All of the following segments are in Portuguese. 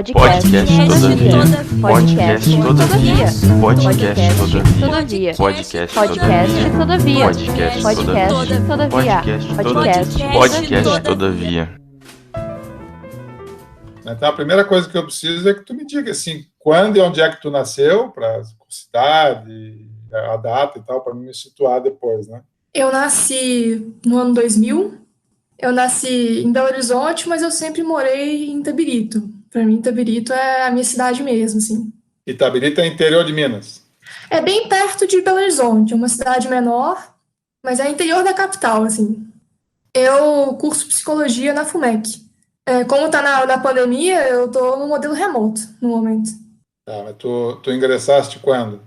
Podcast todavia. Podcast todavia. Podcast todavia. Podcast todavia. Podcast todavia. Então, a primeira coisa que eu preciso é que tu me diga, assim, quando e onde é que tu nasceu, para cidade, a data e tal, para me situar depois, né? Eu nasci no ano 2000. Eu nasci em Belo Horizonte, mas eu sempre morei em Itabirito. Para mim, Itabirito é a minha cidade mesmo, assim. Itabirito é interior de Minas. É bem perto de Belo Horizonte, é uma cidade menor, mas é interior da capital, assim. Eu curso psicologia na FUMEC. Como está na pandemia, eu estou no modelo remoto, no momento. Tá, mas tu ingressaste quando?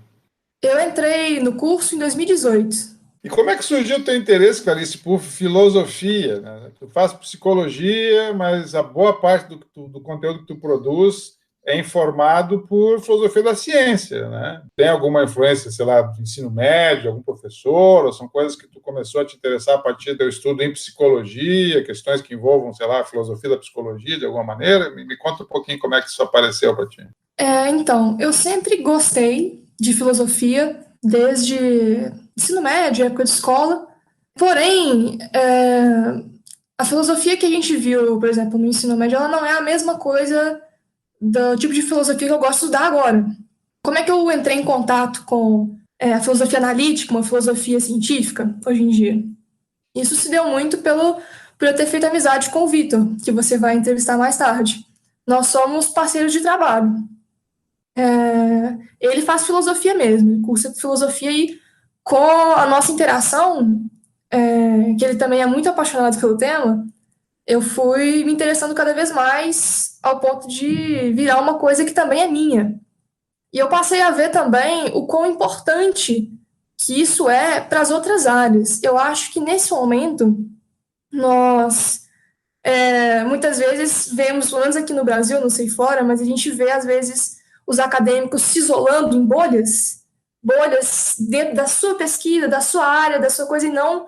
Eu entrei no curso em 2018. E como é que surgiu o teu interesse, Clarice, por filosofia, né? Tu faz psicologia, mas a boa parte do conteúdo que tu produz é informado por filosofia da ciência, né? Tem alguma influência, sei lá, do ensino médio, algum professor, ou são coisas que tu começou a te interessar a partir do teu estudo em psicologia, questões que envolvam, sei lá, a filosofia da psicologia de alguma maneira? Me conta um pouquinho como é que isso apareceu para ti. Então, eu sempre gostei de filosofia, desde ensino médio, época de escola. Porém, a filosofia que a gente viu, por exemplo, no ensino médio, ela não é a mesma coisa do tipo de filosofia que eu gosto de estudar agora. Como é que eu entrei em contato com a filosofia analítica, uma filosofia científica, hoje em dia? Isso se deu muito por eu ter feito amizade com o Vitor, que você vai entrevistar mais tarde. Nós somos parceiros de trabalho. Ele faz filosofia mesmo, ele cursa filosofia e com a nossa interação, que ele também é muito apaixonado pelo tema, eu fui me interessando cada vez mais ao ponto de virar uma coisa que também é minha. E eu passei a ver também o quão importante que isso é para as outras áreas. Eu acho que nesse momento nós muitas vezes vemos, pelo menos aqui no Brasil, não sei fora, mas a gente vê às vezes os acadêmicos se isolando em bolhas dentro da sua pesquisa, da sua área, da sua coisa, e não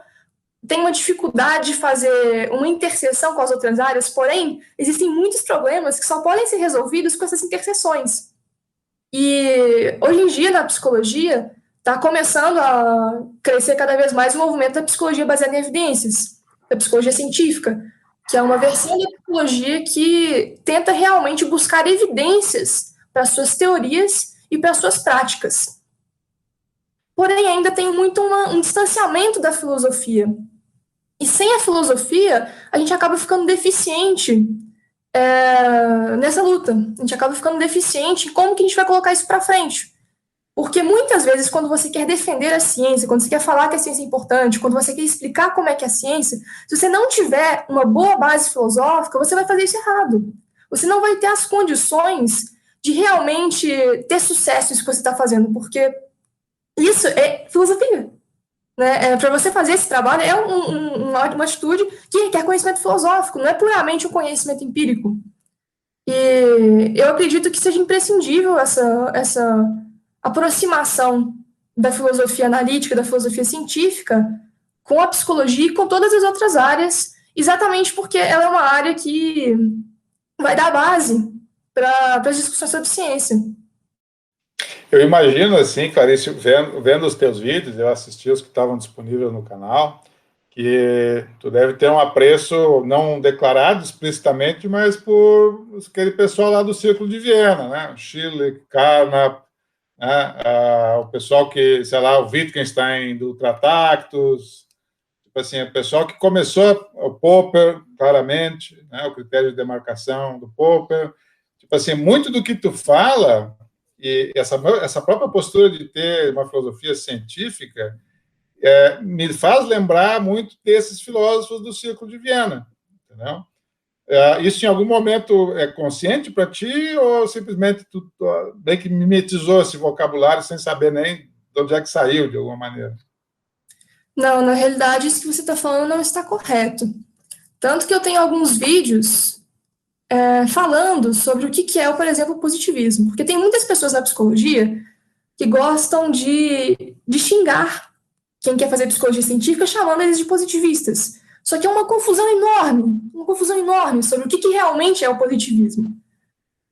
tem uma dificuldade de fazer uma interseção com as outras áreas, porém, existem muitos problemas que só podem ser resolvidos com essas interseções. E hoje em dia, na psicologia, está começando a crescer cada vez mais o movimento da psicologia baseada em evidências, da psicologia científica, que é uma versão da psicologia que tenta realmente buscar evidências para suas teorias e para suas práticas. Porém, ainda tem muito um distanciamento da filosofia. E sem a filosofia, a gente acaba ficando deficiente nessa luta. A gente acaba ficando deficiente em como que a gente vai colocar isso para frente. Porque muitas vezes, quando você quer defender a ciência, quando você quer falar que a ciência é importante, quando você quer explicar como é que é a ciência, se você não tiver uma boa base filosófica, você vai fazer isso errado. Você não vai ter as condições de realmente ter sucesso nisso que você está fazendo, porque isso é filosofia. Né? Para você fazer esse trabalho é uma atitude que requer conhecimento filosófico, não é puramente um conhecimento empírico. E eu acredito que seja imprescindível essa aproximação da filosofia analítica, da filosofia científica, com a psicologia e com todas as outras áreas, exatamente porque ela é uma área que vai dar base para as discussões sobre ciência. Eu imagino, assim, Clarice, vendo os teus vídeos, eu assisti os que estavam disponíveis no canal, que tu deve ter um apreço não declarado explicitamente, mas por aquele pessoal lá do Círculo de Viena, né? O Schiller, Carnap, né? O pessoal que, sei lá, o Wittgenstein do Ultratactus, tipo assim, o pessoal que começou, o Popper, claramente, né? O critério de demarcação do Popper. Tipo assim, muito do que tu fala, e essa própria postura de ter uma filosofia científica me faz lembrar muito desses filósofos do Círculo de Viena, entendeu? Isso em algum momento é consciente para ti ou simplesmente tu bem que mimetizou esse vocabulário sem saber nem de onde é que saiu, de alguma maneira? Não, na realidade, isso que você está falando não está correto. Tanto que eu tenho alguns vídeos falando sobre o que é, por exemplo, o positivismo. Porque tem muitas pessoas na psicologia que gostam de xingar quem quer fazer psicologia científica, chamando eles de positivistas. Só que é uma confusão enorme sobre o que realmente é o positivismo.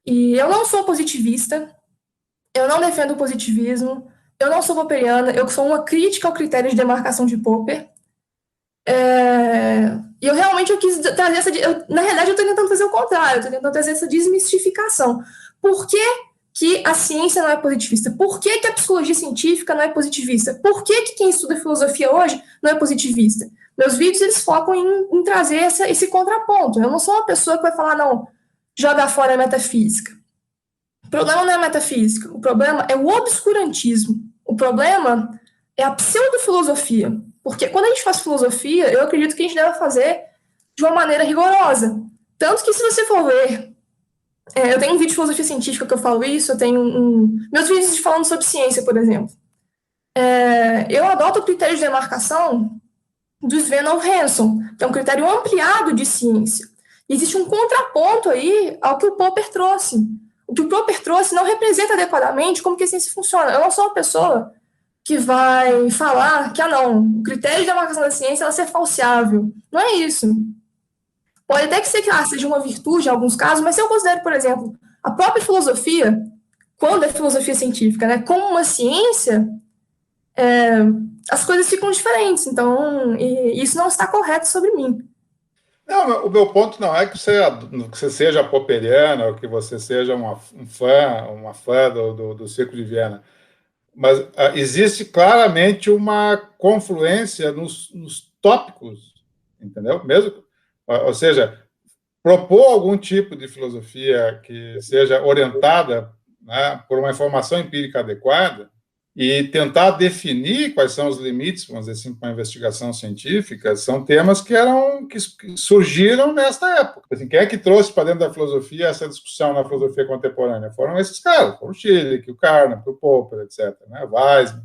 E eu não sou positivista, eu não defendo o positivismo, eu não sou popperiana, eu sou uma crítica ao critério de demarcação de Popper. E eu quis trazer na realidade, eu estou tentando fazer o contrário, eu estou tentando trazer essa desmistificação. Por que que a ciência não é positivista? Por que que a psicologia científica não é positivista? Por que que quem estuda filosofia hoje não é positivista? Meus vídeos, eles focam em trazer esse contraponto. Eu não sou uma pessoa que vai falar, não, joga fora a metafísica. O problema não é a metafísica, o problema é o obscurantismo. O problema é a pseudofilosofia. Porque quando a gente faz filosofia, eu acredito que a gente deve fazer de uma maneira rigorosa. Tanto que, se você for ver, eu tenho um vídeo de filosofia científica que eu falo isso, eu tenho meus vídeos falando sobre ciência, por exemplo. Eu adoto o critério de demarcação do Sven Hansen, que é um critério ampliado de ciência. E existe um contraponto aí ao que o Popper trouxe. O que o Popper trouxe não representa adequadamente como que a ciência funciona. Eu não sou uma pessoa que vai falar que, não, o critério de demarcação da ciência é ser falseável. Não é isso. Pode até que seja uma virtude em alguns casos, mas se eu considero, por exemplo, a própria filosofia, quando é filosofia científica, né, como uma ciência, as coisas ficam diferentes. Então, isso não está correto sobre mim. Não, o meu ponto não é que você seja popperiana ou que você seja uma fã do Círculo de Viena, mas existe claramente uma confluência nos tópicos, entendeu? Mesmo, ou seja, propor algum tipo de filosofia que seja orientada, né, por uma informação empírica adequada e tentar definir quais são os limites, vamos dizer assim, com a investigação científica, são temas que surgiram nesta época. Assim, quem é que trouxe para dentro da filosofia essa discussão na filosofia contemporânea? Foram esses caras, foram o Schiller, o Carnap, o Popper, etc., né? Weismann.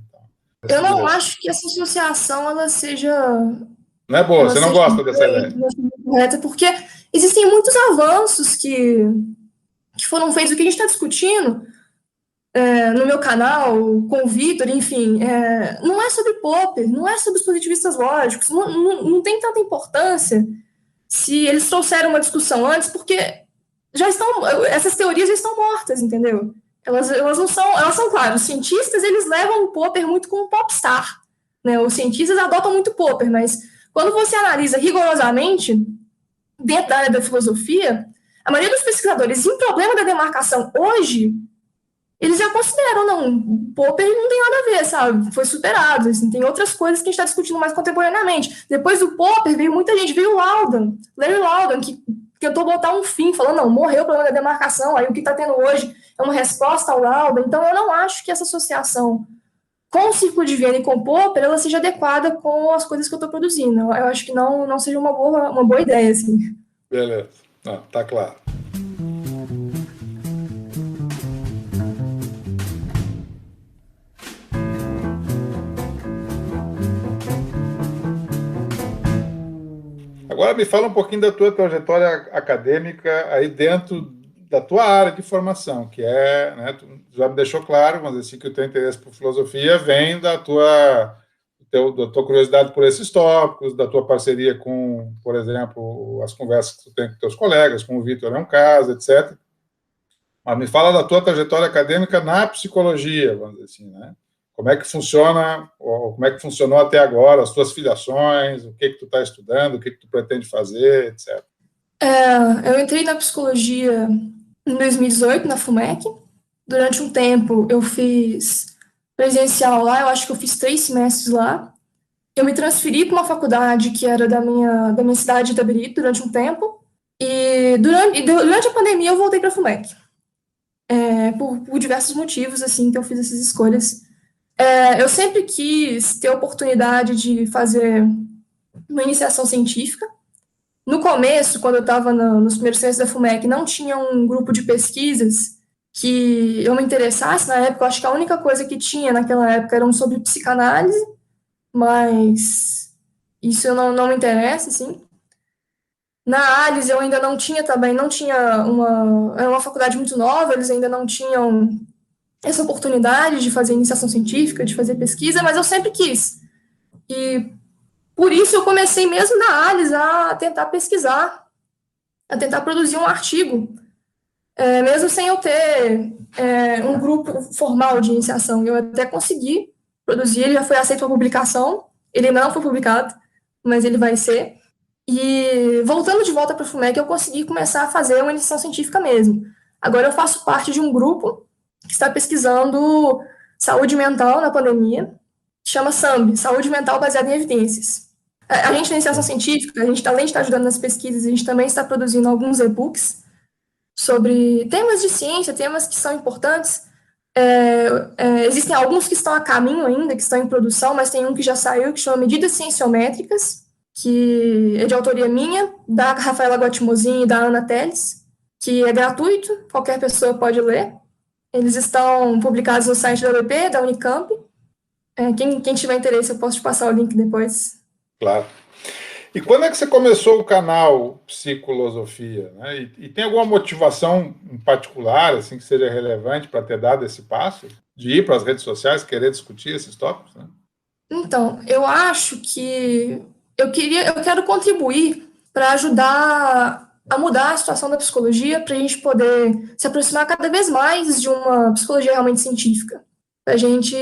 Eu não acho que essa associação ela seja... Não é boa, você não gosta dessa ideia? Correta, porque existem muitos avanços que foram feitos, o que a gente está discutindo no meu canal, com o Vitor, enfim, não é sobre Popper, não é sobre os positivistas lógicos, não tem tanta importância se eles trouxeram uma discussão antes, porque essas teorias já estão mortas, entendeu? Elas não são, elas são, claro, os cientistas, eles levam o Popper muito como popstar, né? Os cientistas adotam muito Popper, mas quando você analisa rigorosamente, dentro da área da filosofia, a maioria dos pesquisadores em problema da demarcação hoje, eles já consideram, não, Popper não tem nada a ver, sabe? Foi superado, assim, tem outras coisas que a gente está discutindo mais contemporaneamente. Depois do Popper, veio muita gente, veio o Larry Laudan, que tentou botar um fim, falou, não, morreu o problema da demarcação, aí o que está tendo hoje é uma resposta ao Laudan. Então, eu não acho que essa associação com o Círculo de Viena e com o Popper, ela seja adequada com as coisas que eu estou produzindo. Eu acho que não seja uma boa ideia, assim. Beleza, tá claro. Agora me fala um pouquinho da tua trajetória acadêmica aí dentro da tua área de formação, que né, tu já me deixou claro, mas assim, que o teu interesse por filosofia vem da tua curiosidade por esses tópicos, da tua parceria com, por exemplo, as conversas que tu tem com teus colegas, com o Vitor é um caso, etc. Mas me fala da tua trajetória acadêmica na psicologia, vamos dizer assim, né? Como é que funciona, ou como é que funcionou até agora, as tuas filiações, o que tu está estudando, o que tu pretende fazer, etc. Eu entrei na psicologia em 2018, na FUMEC. Durante um tempo, eu fiz presencial lá, eu acho que eu fiz 3 semestres lá. Eu me transferi para uma faculdade que era da minha cidade de Itabirito durante um tempo. E durante a pandemia, eu voltei para a FUMEC. Por diversos motivos, assim, que eu fiz essas escolhas. Eu sempre quis ter a oportunidade de fazer uma iniciação científica. No começo, quando eu estava nos primeiros semestres da FUMEC, não tinha um grupo de pesquisas que eu me interessasse. Na época, eu acho que a única coisa que tinha naquela época era sobre psicanálise, mas isso não me interessa, assim. Na ALIS, eu ainda não tinha também, era uma faculdade muito nova, eles ainda não tinham essa oportunidade de fazer iniciação científica, de fazer pesquisa, mas eu sempre quis. E por isso eu comecei mesmo na ALIS a tentar pesquisar, a tentar produzir um artigo mesmo sem eu ter um grupo formal de iniciação. Eu até consegui produzir, ele já foi aceito para publicação, ele não foi publicado, mas ele vai ser. E voltando de volta para o FUMEC, eu consegui começar a fazer uma iniciação científica mesmo. Agora eu faço parte de um grupo que está pesquisando saúde mental na pandemia, que chama SAMB, Saúde Mental Baseada em Evidências. A gente na iniciação científica, a gente, além de estar ajudando nas pesquisas, a gente também está produzindo alguns e-books sobre temas de ciência, temas que são importantes. Existem alguns que estão a caminho ainda, que estão em produção, mas tem um que já saiu, que chama Medidas Cienciométricas, que é de autoria minha, da Rafaela Guatimozin e da Ana Teles, que é gratuito, qualquer pessoa pode ler. Eles estão publicados no site da UEP, da Unicamp. Quem tiver interesse, eu posso te passar o link depois. Claro. E quando é que você começou o canal Psicolosofia, né? E tem alguma motivação em particular, assim, que seja relevante para ter dado esse passo? De ir para as redes sociais, querer discutir esses tópicos, né? Então, eu acho que eu quero contribuir para ajudar a mudar a situação da psicologia, para a gente poder se aproximar cada vez mais de uma psicologia realmente científica, para a gente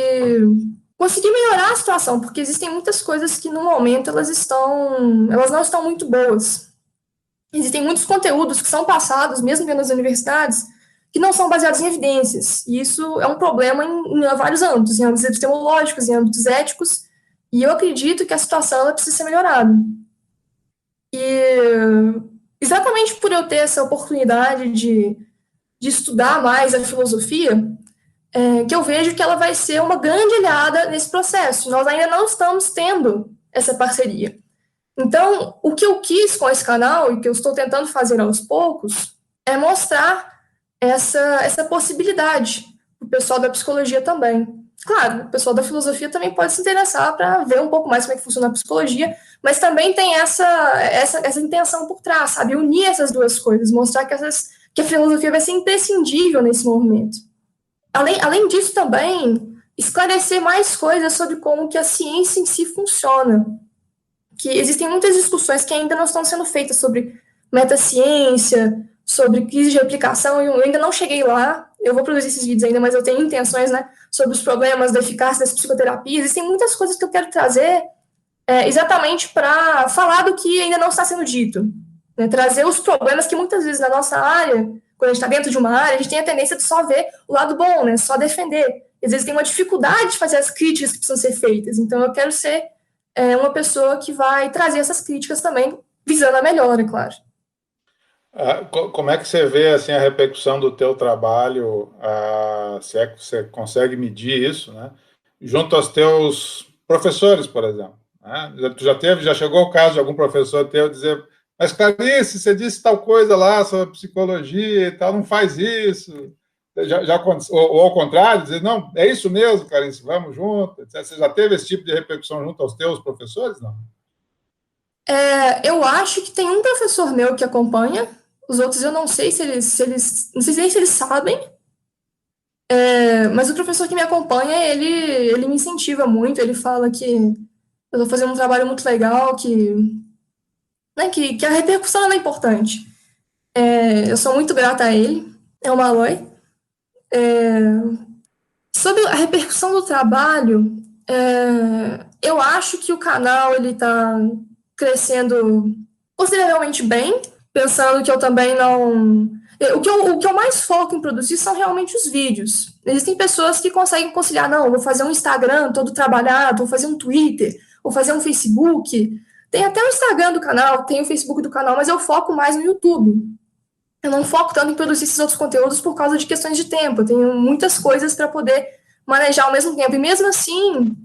conseguir melhorar a situação, porque existem muitas coisas que no momento elas não estão muito boas. Existem muitos conteúdos que são passados, mesmo dentro das universidades, que não são baseados em evidências, e isso é um problema em vários âmbitos, em âmbitos epistemológicos, em âmbitos éticos, e eu acredito que a situação ela precisa ser melhorada. E exatamente por eu ter essa oportunidade de estudar mais a filosofia, que eu vejo que ela vai ser uma grande aliada nesse processo. Nós ainda não estamos tendo essa parceria. Então, o que eu quis com esse canal, e que eu estou tentando fazer aos poucos, é mostrar essa possibilidade para o pessoal da psicologia também. Claro, o pessoal da filosofia também pode se interessar para ver um pouco mais como é que funciona a psicologia, mas também tem essa intenção por trás, sabe? Unir essas duas coisas, mostrar que a filosofia vai ser imprescindível nesse movimento. Além disso, também, esclarecer mais coisas sobre como que a ciência em si funciona. Que existem muitas discussões que ainda não estão sendo feitas sobre metaciência, sobre crise de aplicação, e eu ainda não cheguei lá, eu vou produzir esses vídeos ainda, mas eu tenho intenções, né, sobre os problemas da eficácia das psicoterapias. Existem muitas coisas que eu quero trazer exatamente para falar do que ainda não está sendo dito. Né, trazer os problemas que muitas vezes na nossa área, quando a gente está dentro de uma área, a gente tem a tendência de só ver o lado bom, né? Só defender. Às vezes tem uma dificuldade de fazer as críticas que precisam ser feitas. Então, eu quero ser uma pessoa que vai trazer essas críticas também, visando a melhora, claro. Como é que você vê assim, a repercussão do teu trabalho, se é que você consegue medir isso, né? Junto aos teus professores, por exemplo? Né? Já chegou o caso de algum professor teu dizer: mas, Clarice, você disse tal coisa lá sobre psicologia e tal, não faz isso. Ou ao contrário, dizer: não, é isso mesmo, Clarice, vamos junto. Você já teve esse tipo de repercussão junto aos teus professores, não? Eu acho que tem um professor meu que acompanha, os outros eu não sei se eles não sei nem se eles sabem, mas o professor que me acompanha, ele me incentiva muito, ele fala que eu estou fazendo um trabalho muito legal, que a repercussão é importante. Eu sou muito grata a ele, é o Malloy. Sobre a repercussão do trabalho, eu acho que o canal está crescendo consideravelmente bem, pensando que eu também não... O que eu mais foco em produzir são realmente os vídeos. Existem pessoas que conseguem conciliar: não, vou fazer um Instagram todo trabalhado, vou fazer um Twitter, vou fazer um Facebook. Tem até o Instagram do canal, tem o Facebook do canal, mas eu foco mais no YouTube. Eu não foco tanto em produzir esses outros conteúdos por causa de questões de tempo. Eu tenho muitas coisas para poder manejar ao mesmo tempo. E mesmo assim,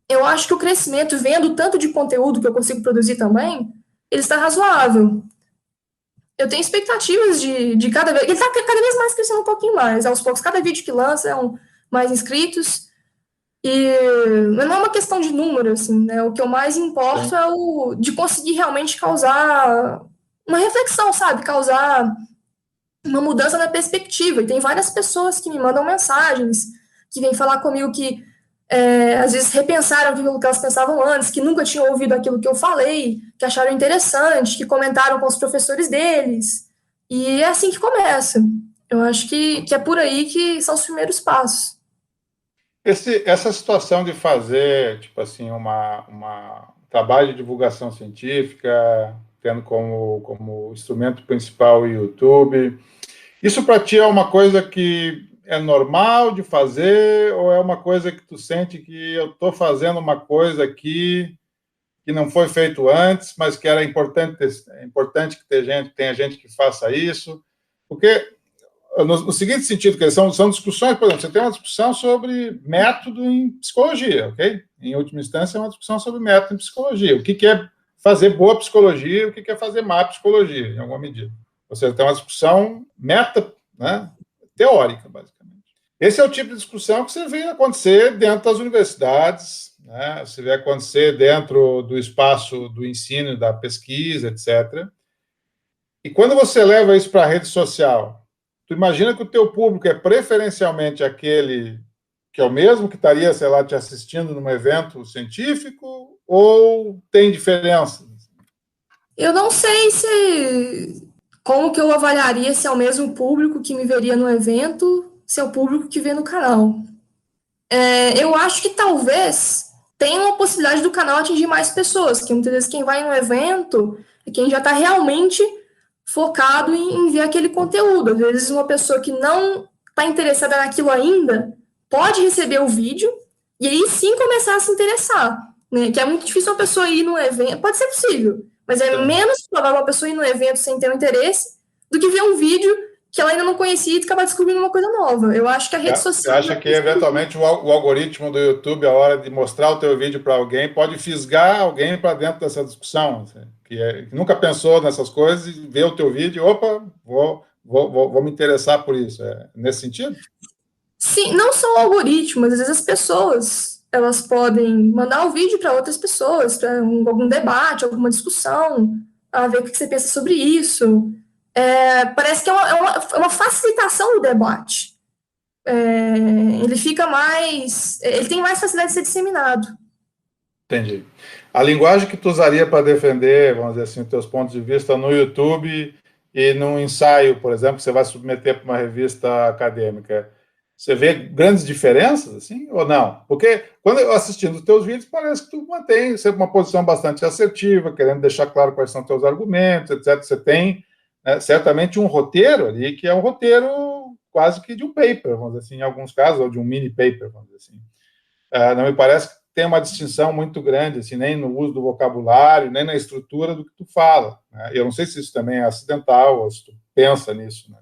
eu acho que o crescimento, vendo o tanto de conteúdo que eu consigo produzir também, ele está razoável. Eu tenho expectativas de cada vez... Ele está cada vez mais crescendo um pouquinho mais. Aos poucos, cada vídeo que lança mais inscritos. E não é uma questão de número, assim, né? O que eu mais importo é de conseguir realmente causar uma reflexão, sabe? Causar uma mudança na perspectiva. E tem várias pessoas que me mandam mensagens, que vêm falar comigo que às vezes repensaram aquilo que elas pensavam antes, que nunca tinham ouvido aquilo que eu falei, que acharam interessante, que comentaram com os professores deles. E é assim que começa. Eu acho que é por aí que são os primeiros passos. Essa situação de fazer, tipo assim, um trabalho de divulgação científica, tendo como instrumento principal o YouTube, isso para ti é uma coisa que é normal de fazer ou é uma coisa que tu sente que eu estou fazendo uma coisa aqui que não foi feito antes, mas que era importante, é importante que tenha gente que faça isso? Porque no seguinte sentido, que são discussões, por exemplo, você tem uma discussão sobre método em psicologia, ok? Em última instância, é uma discussão sobre método em psicologia. O que é fazer boa psicologia e o que é fazer má psicologia, em alguma medida. Ou seja, tem uma discussão né, teórica, basicamente. Esse é o tipo de discussão que você vê acontecer dentro das universidades, né? Você vê acontecer dentro do espaço do ensino, da pesquisa, etc. E quando você leva isso para a rede social, tu imagina que o teu público é preferencialmente aquele que é o mesmo que estaria, sei lá, te assistindo num evento científico, ou tem diferença? Eu não sei como que eu avaliaria se é o mesmo público que me veria no evento, se é o público que vê no canal. Eu acho que talvez tenha uma possibilidade do canal atingir mais pessoas, que muitas vezes quem vai no evento é quem já está realmente focado em ver aquele conteúdo. Às vezes uma pessoa que não está interessada naquilo ainda pode receber o vídeo e aí sim começar a se interessar, né? Que é muito difícil uma pessoa ir no evento, pode ser possível, mas é menos provável uma pessoa ir no evento sem ter um interesse do que ver um vídeo que ela ainda não conhecia e acabar descobrindo uma coisa nova. Eu acho que a rede Você social... acha que, eventualmente, o algoritmo do YouTube, a hora de mostrar o teu vídeo para alguém, pode fisgar alguém para dentro dessa discussão, assim, que nunca pensou nessas coisas, e vê o teu vídeo, opa, vou me interessar por isso. É nesse sentido? Sim, não só o algoritmo, mas às vezes as pessoas, elas podem mandar o vídeo para outras pessoas, para algum debate, alguma discussão, a ver o que você pensa sobre isso. Parece que é uma facilitação do debate. Ele fica mais... Ele tem mais facilidade de ser disseminado. Entendi. A linguagem que tu usaria para defender, vamos dizer assim, os teus pontos de vista no YouTube e num ensaio, por exemplo, que você vai submeter para uma revista acadêmica, você vê grandes diferenças, assim, ou não? Porque quando eu assistindo os teus vídeos, parece que tu mantém sempre uma posição bastante assertiva, querendo deixar claro quais são os teus argumentos, etc. Você tem, né, certamente um roteiro ali, que é um roteiro quase que de um paper, vamos dizer assim, em alguns casos, ou de um mini paper, vamos dizer assim. Não me parece que tem uma distinção muito grande, assim, nem no uso do vocabulário, nem na estrutura do que tu fala, né? Eu não sei se isso também é acidental, ou se tu pensa nisso, né?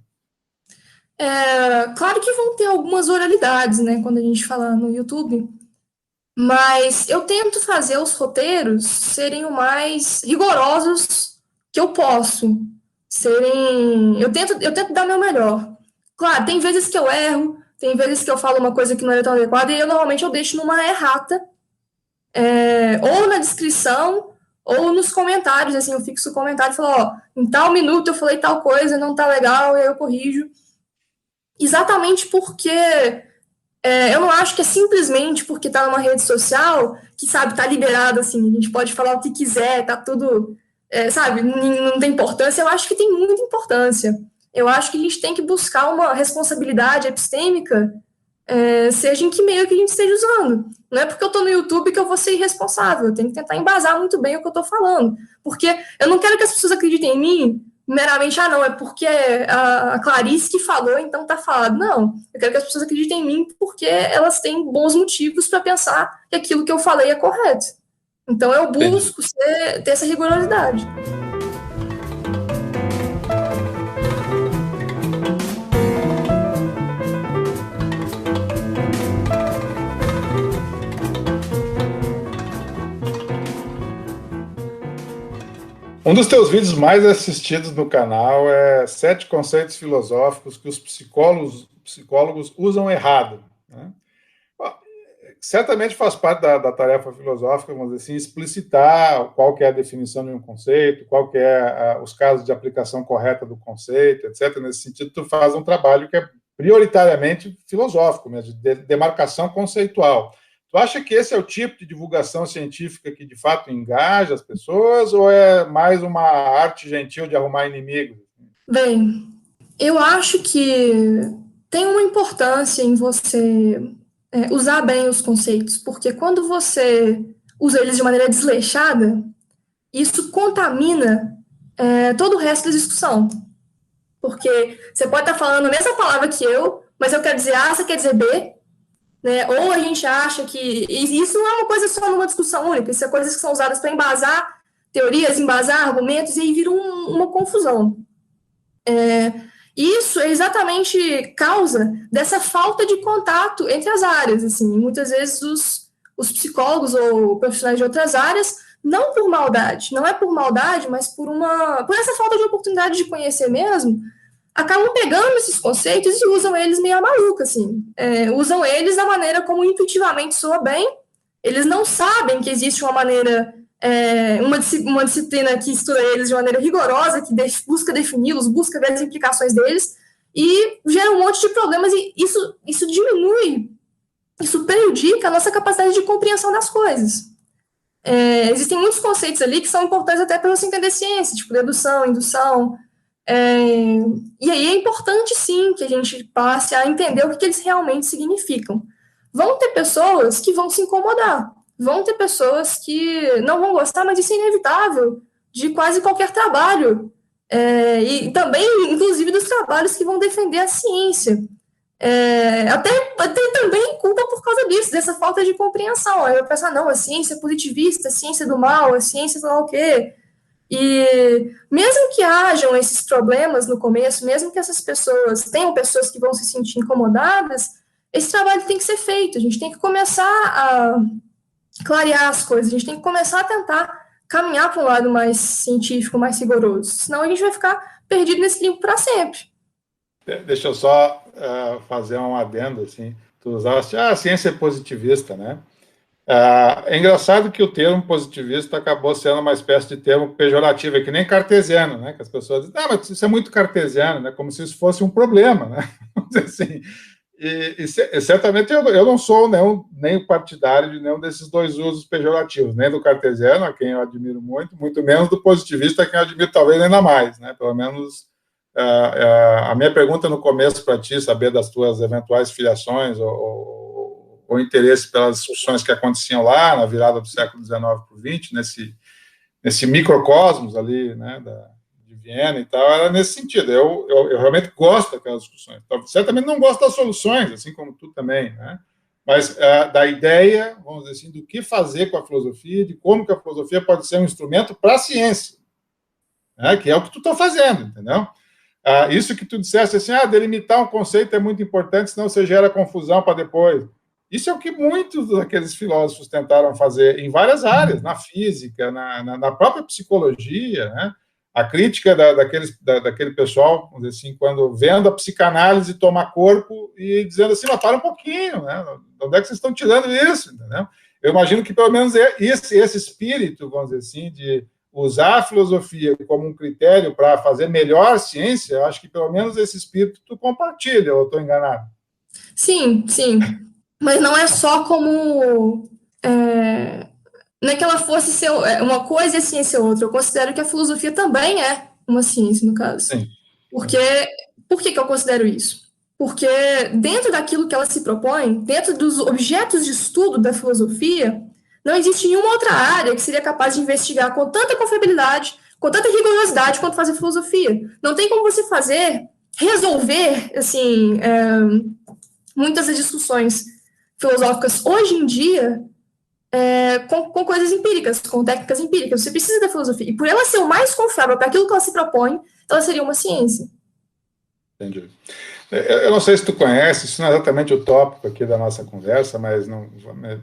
Claro que vão ter algumas oralidades, né, quando a gente fala no YouTube, mas eu tento fazer os roteiros serem o mais rigorosos que eu posso. Eu tento dar meu melhor. Claro, tem vezes que eu erro, tem vezes que eu falo uma coisa que não é tão adequada, e normalmente eu deixo numa errata, ou na descrição, ou nos comentários, assim, eu fixo o comentário e falo, ó, em tal minuto eu falei tal coisa, não tá legal, e aí eu corrijo. Exatamente porque eu não acho que é simplesmente porque tá numa rede social que, sabe, tá liberado, assim, a gente pode falar o que quiser, tá tudo, sabe, não tem importância. Eu acho que tem muita importância. Eu acho que a gente tem que buscar uma responsabilidade epistêmica, seja em que meio que a gente esteja usando. Não é porque eu tô no YouTube que eu vou ser irresponsável, eu tenho que tentar embasar muito bem o que eu tô falando. Porque eu não quero que as pessoas acreditem em mim meramente, não, é porque a Clarice que falou, então tá falado. Não, eu quero que as pessoas acreditem em mim porque elas têm bons motivos para pensar que aquilo que eu falei é correto. Então eu busco ter essa rigorosidade. Um dos teus vídeos mais assistidos no canal é 7 conceitos filosóficos que os psicólogos usam errado, né? Certamente faz parte da tarefa filosófica, vamos dizer assim, explicitar qual que é a definição de um conceito, qual que é os casos de aplicação correta do conceito, etc. Nesse sentido, tu faz um trabalho que é prioritariamente filosófico, mesmo, de demarcação conceitual. Tu acha que esse é o tipo de divulgação científica que, de fato, engaja as pessoas, ou é mais uma arte gentil de arrumar inimigos? Bem, Eu acho que tem uma importância em você usar bem os conceitos, porque quando você usa eles de maneira desleixada, isso contamina todo o resto da discussão. Porque você pode estar falando a mesma palavra que eu, mas eu quero dizer A, você quer dizer B, né? Ou a gente acha que. E isso não é uma coisa só numa discussão única, isso é coisas que são usadas para embasar teorias, embasar argumentos, e aí vira uma confusão. Isso é exatamente causa dessa falta de contato entre as áreas. Assim, muitas vezes os psicólogos ou profissionais de outras áreas, não por maldade, não é por maldade, mas por essa falta de oportunidade de conhecer mesmo, acabam pegando esses conceitos e usam eles meio a maluca, assim. Usam eles da maneira como intuitivamente soa bem. Eles não sabem que existe uma maneira, uma disciplina que estuda eles de maneira rigorosa, que busca defini-los, busca ver as implicações deles, e gera um monte de problemas, e isso diminui, isso prejudica a nossa capacidade de compreensão das coisas. Existem muitos conceitos ali que são importantes até para você entender ciência, tipo dedução, indução, e aí é importante, sim, que a gente passe a entender o que eles realmente significam. Vão ter pessoas que vão se incomodar, vão ter pessoas que não vão gostar, mas isso é inevitável de quase qualquer trabalho, e também, inclusive, dos trabalhos que vão defender a ciência. Até também culpa por causa disso, dessa falta de compreensão. Aí eu penso, não, a ciência é positivista, a ciência é do mal, a ciência sei lá o quê. E mesmo que hajam esses problemas no começo, mesmo que essas pessoas tenham pessoas que vão se sentir incomodadas, esse trabalho tem que ser feito. A gente tem que começar a clarear as coisas, a gente tem que começar a tentar caminhar para um lado mais científico, mais rigoroso. Senão a gente vai ficar perdido nesse limbo para sempre. Deixa eu só fazer um adendo, assim. Tu usaste, a ciência é positivista, né? É engraçado que o termo positivista acabou sendo uma espécie de termo pejorativo, é que nem cartesiano, né? Que as pessoas dizem, mas isso é muito cartesiano, né? Como se isso fosse um problema, né? Vamos dizer assim. E certamente eu não sou nem partidário de nenhum desses dois usos pejorativos, nem do cartesiano, a quem eu admiro muito, muito menos do positivista, a quem eu admiro talvez ainda mais, né? Pelo menos a minha pergunta no começo para ti, saber das tuas eventuais filiações ou interesse pelas discussões que aconteciam lá na virada do século XIX para o XX, nesse microcosmos ali, né, de Viena e tal, era nesse sentido. Eu realmente gosto daquelas discussões. Então, certamente não gosto das soluções, assim como tu também, né? Mas da ideia, vamos dizer assim, do que fazer com a filosofia, de como que a filosofia pode ser um instrumento para a ciência, né, que é o que tu está fazendo, entendeu? Isso que tu disseste assim, delimitar um conceito é muito importante, senão você gera confusão para depois. Isso é o que muitos daqueles filósofos tentaram fazer em várias áreas, na física, na própria psicologia, né? A crítica daquele pessoal, vamos dizer assim, quando vendo a psicanálise tomar corpo e dizendo assim, mas para um pouquinho, né? De onde é que vocês estão tirando isso, entendeu? Eu imagino que pelo menos esse espírito, vamos dizer assim, de usar a filosofia como um critério para fazer melhor ciência, eu acho que pelo menos esse espírito tu compartilha, ou estou enganado? Sim, sim. Mas não é só como... não é que ela fosse ser uma coisa e a ciência outra. Eu considero que a filosofia também é uma ciência, no caso. Sim. Por que eu considero isso? Porque dentro daquilo que ela se propõe, dentro dos objetos de estudo da filosofia, não existe nenhuma outra área que seria capaz de investigar com tanta confiabilidade, com tanta rigorosidade quanto fazer filosofia. Não tem como você resolver, assim, muitas das discussões filosóficas hoje em dia com coisas empíricas, com técnicas empíricas. Você precisa da filosofia. E por ela ser o mais confiável para aquilo que ela se propõe, ela seria uma ciência. Entendi. Eu não sei se tu conhece, isso não é exatamente o tópico aqui da nossa conversa, mas não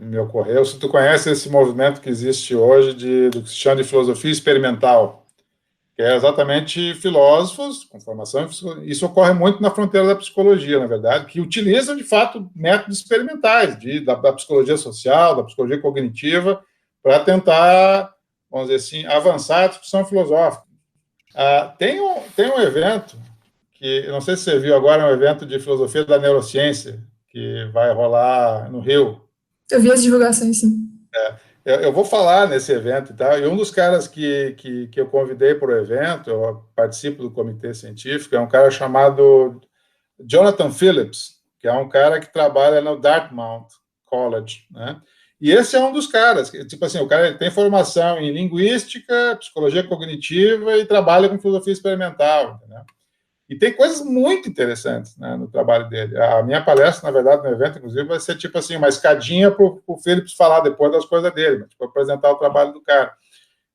me ocorreu, se tu conhece esse movimento que existe hoje do que se chama de filosofia experimental, que é exatamente filósofos com formação, isso ocorre muito na fronteira da psicologia, na verdade, que utilizam, de fato, métodos experimentais da psicologia social, da psicologia cognitiva, para tentar, vamos dizer assim, avançar a discussão filosófica. Tem um evento que, eu não sei se você viu agora, é um evento de filosofia da neurociência, que vai rolar no Rio. Eu vi as divulgações, sim. Eu vou falar nesse evento e tal, e um dos caras que eu convidei para o evento, eu participo do comitê científico, é um cara chamado Jonathan Phillips, que é um cara que trabalha no Dartmouth College, né? E esse é um dos caras, tipo assim, o cara ele tem formação em linguística, psicologia cognitiva e trabalha com filosofia experimental, entendeu? E tem coisas muito interessantes, né, no trabalho dele. A minha palestra, na verdade, no evento, inclusive, vai ser tipo assim, uma escadinha para o Phillips falar depois das coisas dele, para tipo, apresentar o trabalho do cara.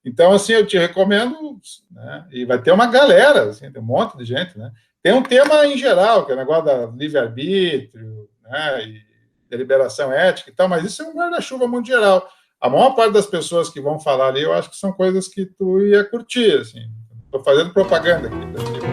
Então, assim, eu te recomendo, né, e vai ter uma galera, assim, tem um monte de gente, né? Tem um tema em geral, que é o negócio da livre-arbítrio, né, e deliberação ética e tal, mas isso é um guarda-chuva muito geral. A maior parte das pessoas que vão falar ali, eu acho que são coisas que tu ia curtir, assim. Estou fazendo propaganda aqui para ti.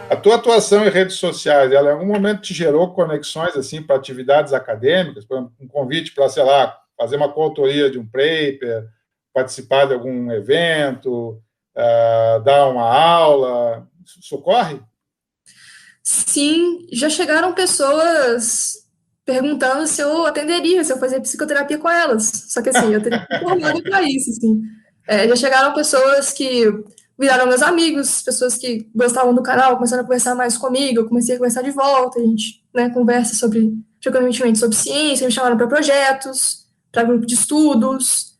A tua atuação em redes sociais, ela em algum momento te gerou conexões assim para atividades acadêmicas, por exemplo, um convite para, sei lá, fazer uma coautoria de um paper, participar de algum evento, dar uma aula, isso ocorre? Sim, já chegaram pessoas perguntando se eu atenderia, se eu fazia psicoterapia com elas. Só que assim, eu teria que ser formada para isso, assim. Já chegaram pessoas que viraram meus amigos, pessoas que gostavam do canal, começaram a conversar mais comigo, eu comecei a conversar de volta, a gente, né, conversa frequentemente sobre ciência, me chamaram para projetos, para grupo de estudos.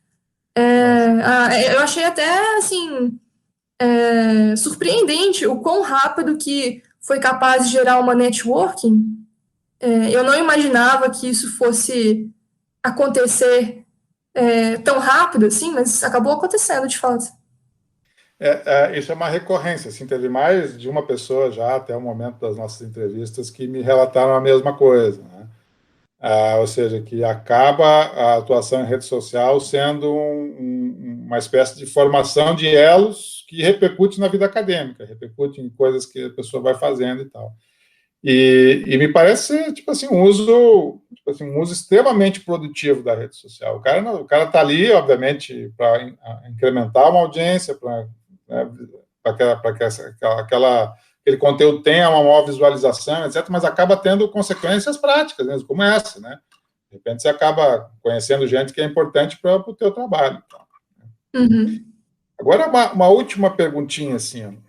Eu achei até, assim, surpreendente o quão rápido que foi capaz de gerar uma networking. Eu não imaginava que isso fosse acontecer tão rápido assim, mas acabou acontecendo de fato. Isso é uma recorrência. Assim, teve mais de uma pessoa já, até o momento das nossas entrevistas, que me relataram a mesma coisa, né? Ou seja, que acaba a atuação em rede social sendo uma espécie de formação de elos que repercute na vida acadêmica, repercute em coisas que a pessoa vai fazendo e tal. E me parece tipo assim, um uso extremamente produtivo da rede social. O cara está ali, obviamente, para incrementar uma audiência, para que aquele conteúdo tenha uma maior visualização, etc., mas acaba tendo consequências práticas, mesmo, como essa, né? De repente você acaba conhecendo gente que é importante para o teu trabalho. Uhum. Agora, uma última perguntinha, assim,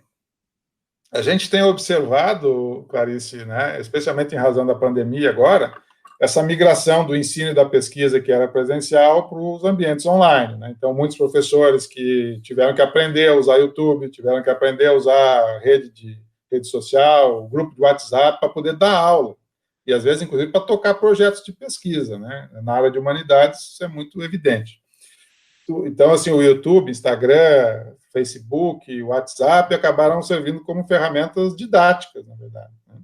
a gente tem observado, Clarice, né, especialmente em razão da pandemia agora, essa migração do ensino e da pesquisa que era presencial para os ambientes online, né? Então, muitos professores que tiveram que aprender a usar YouTube, tiveram que aprender a usar rede social, grupo de WhatsApp para poder dar aula. E, às vezes, inclusive, para tocar projetos de pesquisa, né? Na área de humanidades, isso é muito evidente. Então, assim, o YouTube, Instagram, Facebook, WhatsApp acabaram servindo como ferramentas didáticas, na verdade, né?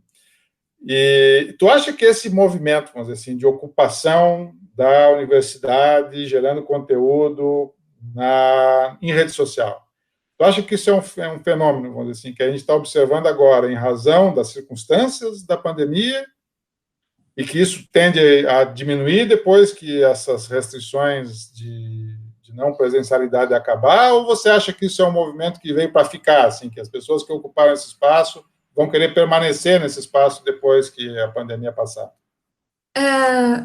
E tu acha que esse movimento, vamos dizer assim, de ocupação da universidade, gerando conteúdo em rede social, tu acha que isso é um fenômeno, vamos dizer assim, que a gente está observando agora em razão das circunstâncias da pandemia e que isso tende a diminuir depois que essas restrições de não presencialidade acabar, ou você acha que isso é um movimento que veio para ficar, assim, que as pessoas que ocuparam esse espaço vão querer permanecer nesse espaço depois que a pandemia passar?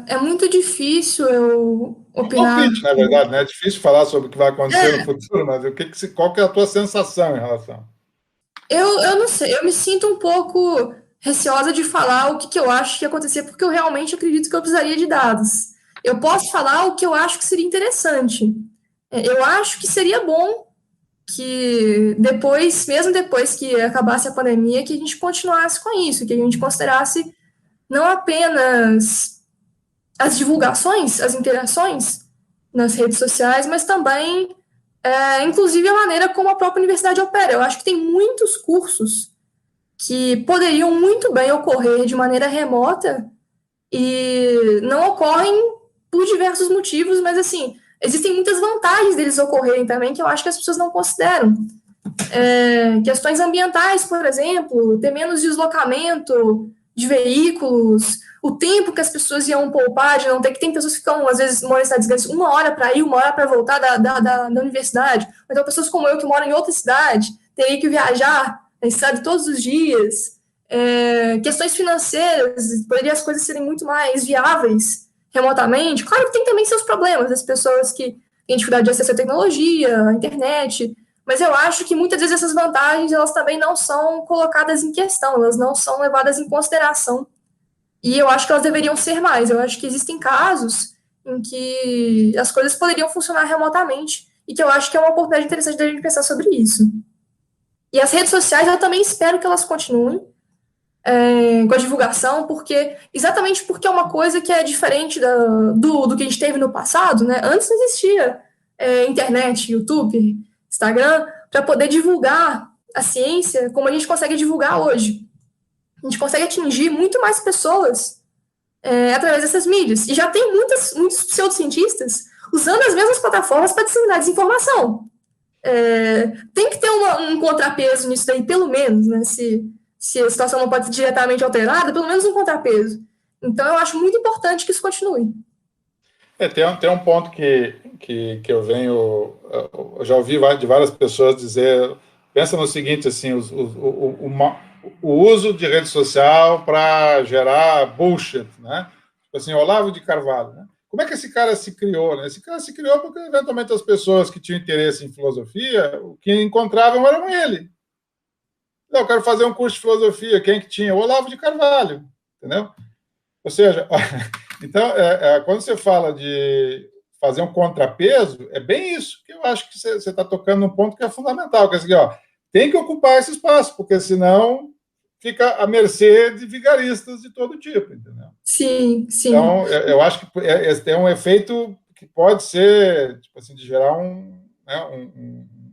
É muito difícil eu É um opinar. palpite, na verdade, né? É difícil falar sobre o que vai acontecer no futuro, mas qual que é a tua sensação em relação? Eu não sei, eu me sinto um pouco receosa de falar o que eu acho que ia acontecer, porque eu realmente acredito que eu precisaria de dados. Eu posso falar o que eu acho que seria interessante. Eu acho que seria bom que depois, mesmo depois que acabasse a pandemia, que a gente continuasse com isso, que a gente considerasse não apenas as divulgações, as interações nas redes sociais, mas também, inclusive, a maneira como a própria universidade opera. Eu acho que tem muitos cursos que poderiam muito bem ocorrer de maneira remota e não ocorrem por diversos motivos, mas, assim, existem muitas vantagens deles ocorrerem também que eu acho que as pessoas não consideram. Questões ambientais, por exemplo, ter menos deslocamento de veículos, o tempo que as pessoas iam poupar de não ter que... Tem pessoas que ficam, às vezes, moram em cidades grandes, 1 hora para ir, 1 hora para voltar da universidade. Então, pessoas como eu, que moram em outra cidade, teriam que viajar na estrada todos os dias. Questões financeiras, poderiam as coisas serem muito mais viáveis remotamente. Claro que tem também seus problemas, as pessoas que têm dificuldade de acesso à tecnologia, à internet, mas eu acho que muitas vezes essas vantagens, elas também não são colocadas em questão, elas não são levadas em consideração, e eu acho que elas deveriam ser mais. Eu acho que existem casos em que as coisas poderiam funcionar remotamente, e que eu acho que é uma oportunidade interessante da gente pensar sobre isso. E as redes sociais, eu também espero que elas continuem com a divulgação, exatamente porque é uma coisa que é diferente do que a gente teve no passado, né? Antes não existia internet, YouTube, Instagram, para poder divulgar a ciência como a gente consegue divulgar hoje. A gente consegue atingir muito mais pessoas através dessas mídias. E já tem muitos pseudocientistas usando as mesmas plataformas para disseminar desinformação. Tem que ter um contrapeso nisso daí, pelo menos, né? Se a situação não pode ser diretamente alterada, pelo menos um contrapeso. Então, eu acho muito importante que isso continue. Tem um ponto que eu já ouvi de várias pessoas dizer, pensa no seguinte, assim, o uso de rede social para gerar bullshit, né? Tipo assim, Olavo de Carvalho, né? Como é que esse cara se criou, né? Esse cara se criou porque, eventualmente, as pessoas que tinham interesse em filosofia, o que encontravam eram ele. Eu quero fazer um curso de filosofia, quem que tinha? O Olavo de Carvalho, entendeu? Ou seja, então, quando você fala de fazer um contrapeso, é bem isso, que eu acho que você está tocando num ponto que é fundamental, que é assim, tem que ocupar esse espaço, porque senão fica à mercê de vigaristas de todo tipo, entendeu? Sim. Então, eu acho que tem um efeito que pode ser, tipo assim, de gerar um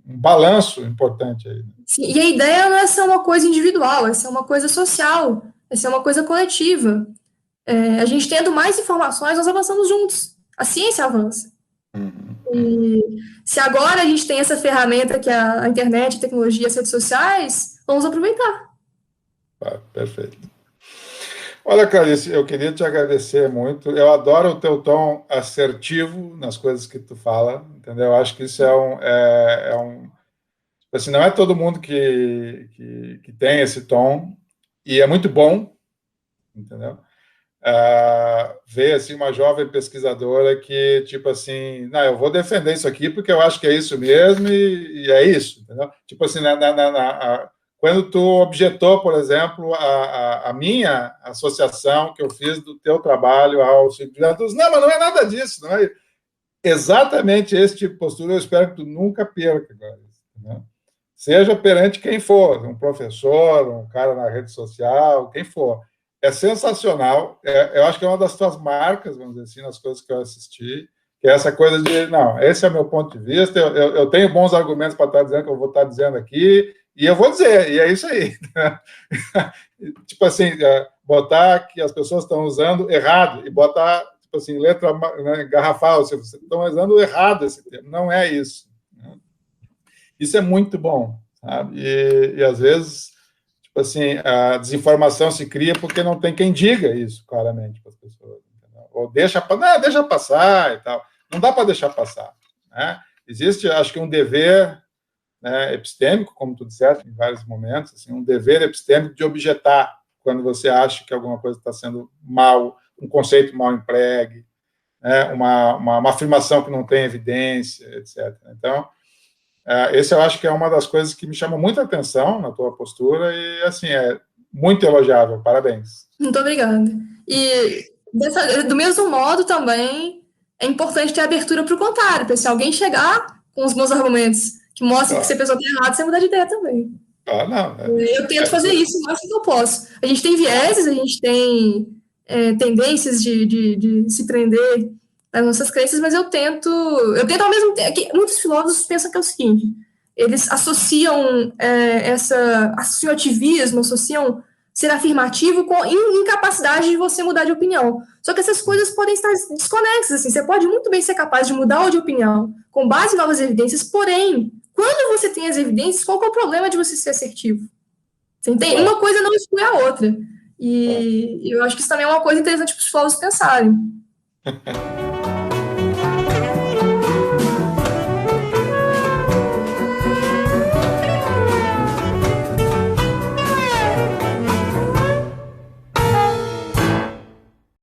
balanço importante aí. Sim, e a ideia não é ser uma coisa individual, é ser uma coisa social, é ser uma coisa coletiva. A gente tendo mais informações, nós avançamos juntos. A ciência avança. E se agora a gente tem essa ferramenta que é a internet, a tecnologia, as redes sociais, vamos aproveitar. Perfeito. Olha, Clarice, eu queria te agradecer muito. Eu adoro o teu tom assertivo nas coisas que tu fala, entendeu? Eu acho que isso assim, não é todo mundo que tem esse tom, e é muito bom, entendeu? Ver assim, uma jovem pesquisadora que, tipo assim, não, eu vou defender isso aqui porque eu acho que é isso mesmo e é isso, entendeu? Tipo assim, quando tu objetou, por exemplo, a minha associação que eu fiz do teu trabalho ao Círculo, não, mas não é nada disso, não é exatamente esse tipo de postura, eu espero que tu nunca perca, entendeu? Seja perante quem for, um professor, um cara na rede social, quem for. É sensacional, eu acho que é uma das tuas marcas, vamos dizer assim, nas coisas que eu assisti, que é essa coisa de, não, esse é o meu ponto de vista, eu tenho bons argumentos para estar dizendo que eu vou estar dizendo aqui, e eu vou dizer, e é isso aí. Tipo assim, botar que as pessoas estão usando errado, e botar, tipo assim, letra, né, garrafal, vocês estão usando errado esse termo, não é isso. Isso é muito bom, sabe? E às vezes, tipo assim, a desinformação se cria porque não tem quem diga isso claramente para as pessoas, entendeu? Ou deixa passar e tal. Não dá para deixar passar, né? Existe, acho que, um dever, né, epistêmico, como tu disseste em vários momentos, assim, um dever epistêmico de objetar quando você acha que alguma coisa está sendo mal, um conceito mal empregue, né, uma afirmação que não tem evidência, etc. Então, esse eu acho que é uma das coisas que me chama muita atenção na tua postura e, assim, é muito elogiável. Parabéns. Muito obrigada. E, do mesmo modo, também é importante ter abertura para o contrário, para se alguém chegar com os bons argumentos que mostram que se a pessoa está errada, você mudar de ideia também. Não. Eu tento fazer isso o máximo que eu posso. A gente tem vieses, a gente tem tendências de se prender nas nossas crenças, mas eu tento ao mesmo tempo. Muitos filósofos pensam que é o seguinte: eles associam associam ativismo, associam ser afirmativo com incapacidade de você mudar de opinião. Só que essas coisas podem estar desconexas. Assim, você pode muito bem ser capaz de mudar de opinião com base em novas evidências, porém, quando você tem as evidências, qual que é o problema de você ser assertivo? Você entende? Uma coisa não exclui a outra. E eu acho que isso também é uma coisa interessante para os filósofos pensarem.